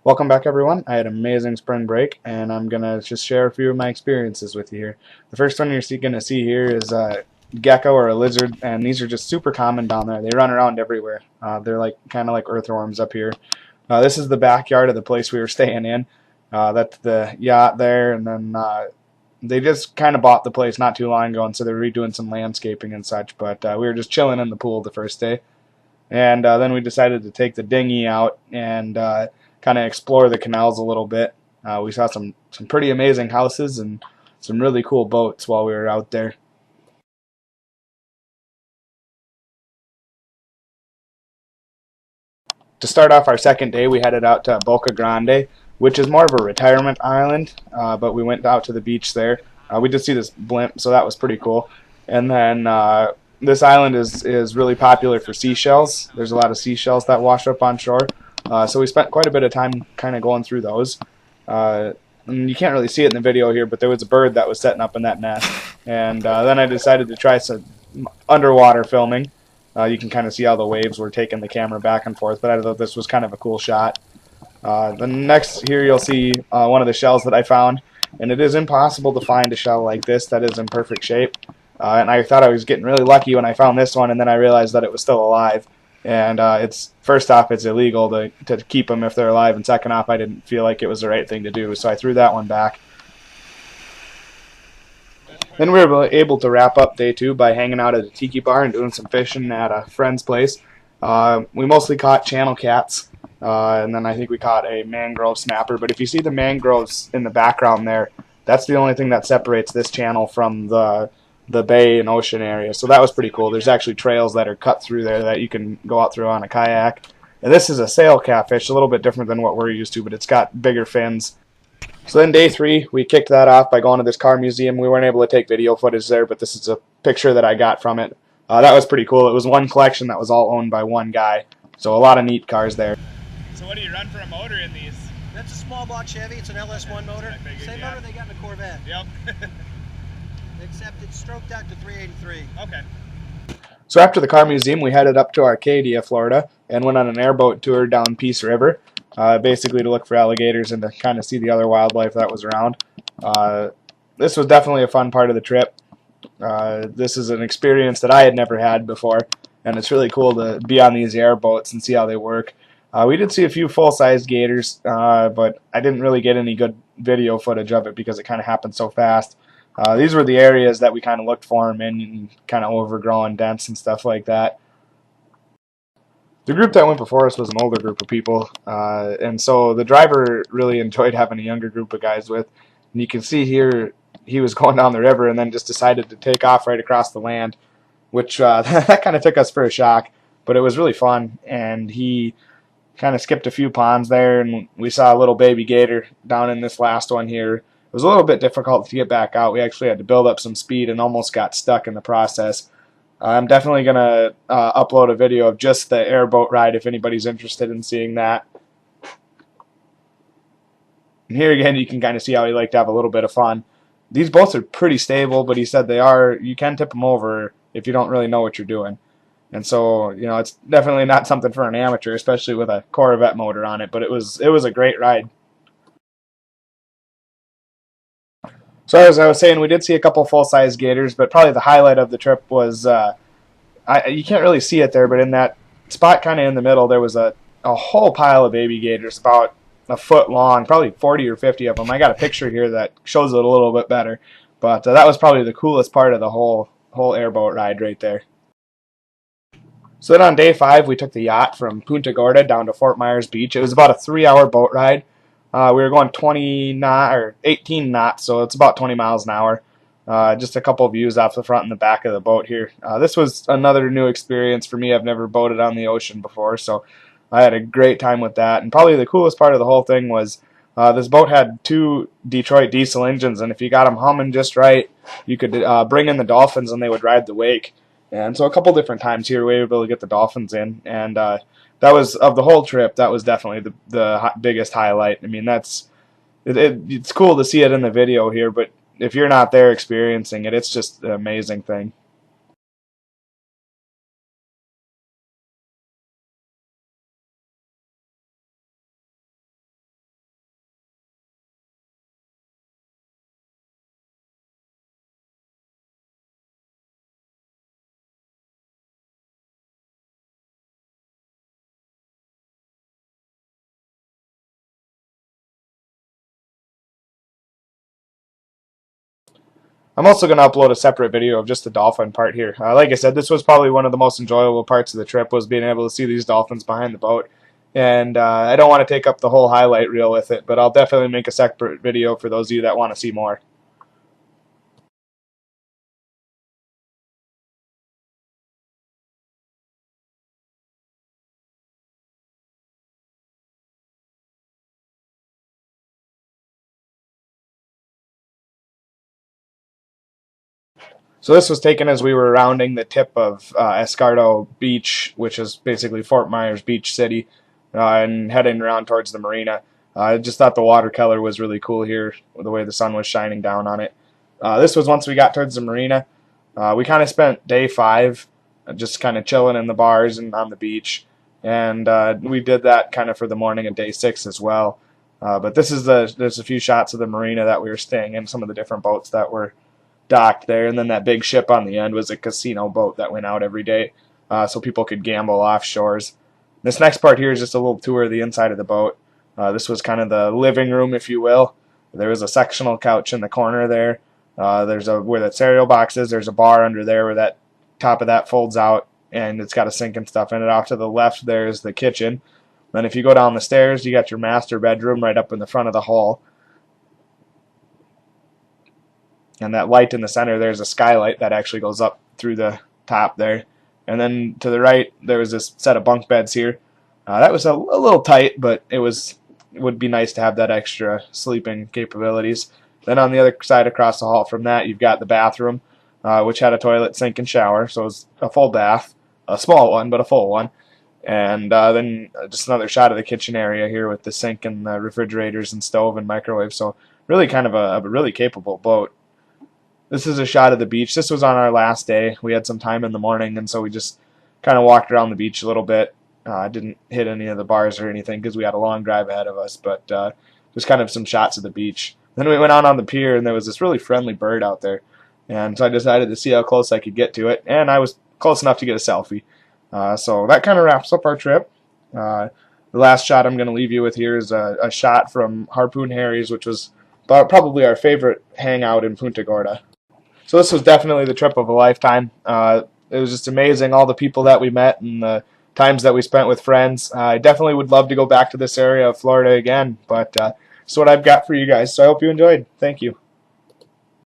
Welcome back, everyone. I had an amazing spring break, and I'm gonna just share a few of my experiences with you here. The first one you're gonna see here is a gecko or a lizard, and these are just super common down there. They run around everywhere. They're like kind of like earthworms up here. This is the backyard of the place we were staying in. That's the yacht there, and then they just kind of bought the place not too long ago, and so they're redoing some landscaping and such. But we were just chilling in the pool the first day. And then we decided to take the dinghy out and kind of explore the canals a little bit. We saw some pretty amazing houses and some really cool boats while we were out there. To start off our second day, we headed out to Boca Grande, which is more of a retirement island, but we went out to the beach there. We did see this blimp, so that was pretty cool. And then this island is really popular for seashells. There's a lot of seashells that wash up on shore. So we spent quite a bit of time kind of going through those. And you can't really see it in the video here, but there was a bird that was setting up in that nest. And then I decided to try some underwater filming. You can kind of see how the waves were taking the camera back and forth, but I thought this was kind of a cool shot. The next here you'll see one of the shells that I found, and it is impossible to find a shell like this that is in perfect shape. And I thought I was getting really lucky when I found this one, and then I realized that it was still alive. And it's first off, it's illegal to keep them if they're alive, and second off, I didn't feel like it was the right thing to do, so I threw that one back. Then we were able to wrap up day two by hanging out at a tiki bar and doing some fishing at a friend's place. We mostly caught channel cats, and then I think we caught a mangrove snapper. But if you see the mangroves in the background there, that's the only thing that separates this channel from the bay and ocean area. So that was pretty cool. There's actually trails that are cut through there that you can go out through on a kayak. And this is a sail catfish, a little bit different than what we're used to, but it's got bigger fins. So then day three, we kicked that off by going to this car museum. We weren't able to take video footage there, but this is a picture that I got from it. That was pretty cool. It was one collection that was all owned by one guy. So a lot of neat cars there. So what do you run for a motor in these? That's a small block Chevy. It's an LS1 motor. Same motor they got in the Corvette. Yep. Except it's stroked out to 383. Okay. So after the car museum, we headed up to Arcadia, Florida, and went on an airboat tour down Peace River, basically to look for alligators and to kind of see the other wildlife that was around. This was definitely a fun part of the trip. This is an experience that I had never had before, and it's really cool to be on these airboats and see how they work. We did see a few full-size gators, but I didn't really get any good video footage of it because it kind of happened so fast. These were the areas that we kind of looked for them in, kind of overgrown, dense, and stuff like that. The group that went before us was an older group of people, and so the driver really enjoyed having a younger group of guys with. And you can see here he was going down the river and then just decided to take off right across the land, which that kind of took us for a shock, but it was really fun. And he kind of skipped a few ponds there, and we saw a little baby gator down in this last one here. It was a little bit difficult to get back out. We actually had to build up some speed and almost got stuck in the process. I'm definitely going to upload a video of just the airboat ride if anybody's interested in seeing that. And here again, you can kind of see how he liked to have a little bit of fun. These boats are pretty stable, but he said you can tip them over if you don't really know what you're doing. And so, it's definitely not something for an amateur, especially with a Corvette motor on it, but it was a great ride. So as I was saying, we did see a couple full-size gators, but probably the highlight of the trip was, you can't really see it there, but in that spot kind of in the middle, there was a whole pile of baby gators, about a foot long, probably 40 or 50 of them. I got a picture here that shows it a little bit better, but that was probably the coolest part of the whole airboat ride right there. So then on day 5, we took the yacht from Punta Gorda down to Fort Myers Beach. It was about a 3-hour boat ride. We were going 18 knots, so it's about 20 miles an hour. Just a couple views off the front and the back of the boat here. This was another new experience for me. I've never boated on the ocean before, so I had a great time with that. And probably the coolest part of the whole thing was this boat had 2 Detroit diesel engines, and if you got them humming just right, you could bring in the dolphins and they would ride the wake. And so a couple different times here we were able to get the dolphins in, and that was, of the whole trip, that was definitely the biggest highlight. I mean, it's cool to see it in the video here, but if you're not there experiencing it, it's just an amazing thing. I'm also going to upload a separate video of just the dolphin part here. Like I said, this was probably one of the most enjoyable parts of the trip, was being able to see these dolphins behind the boat. And I don't want to take up the whole highlight reel with it, but I'll definitely make a separate video for those of you that want to see more. So this was taken as we were rounding the tip of Escardo Beach, which is basically Fort Myers Beach City, and heading around towards the marina. I just thought the watercolor was really cool here, the way the sun was shining down on it. This was once we got towards the marina. We kind of spent day 5 just kind of chilling in the bars and on the beach, and we did that kind of for the morning of day 6 as well. But there's a few shots of the marina that we were staying in, some of the different boats that were docked there, and then that big ship on the end was a casino boat that went out every day, so people could gamble offshores. This next part here is just a little tour of the inside of the boat. This was kind of the living room, if you will. There was a sectional couch in the corner there. There's where that cereal box is. There's a bar under there where that top of that folds out, and it's got a sink and stuff in it. Off to the left there's the kitchen. Then if you go down the stairs, you got your master bedroom right up in the front of the hall. And that light in the center, there's a skylight that actually goes up through the top there. And then to the right, there was this set of bunk beds here. That was a little tight, but it would be nice to have that extra sleeping capabilities. Then on the other side across the hall from that, you've got the bathroom, which had a toilet, sink, and shower. So it was a full bath, a small one, but a full one. And then just another shot of the kitchen area here with the sink and the refrigerators and stove and microwave. So really kind of a really capable boat. This is a shot of the beach. This was on our last day. We had some time in the morning, and so we just kind of walked around the beach a little bit. Didn't hit any of the bars or anything because we had a long drive ahead of us, but just kind of some shots of the beach. Then we went out on the pier, and there was this really friendly bird out there. And so I decided to see how close I could get to it, and I was close enough to get a selfie. So that kind of wraps up our trip. The last shot I'm going to leave you with here is a shot from Harpoon Harry's, which was probably our favorite hangout in Punta Gorda. So this was definitely the trip of a lifetime. It was just amazing, all the people that we met and the times that we spent with friends. I definitely would love to go back to this area of Florida again, but that's what I've got for you guys. So I hope you enjoyed. Thank you.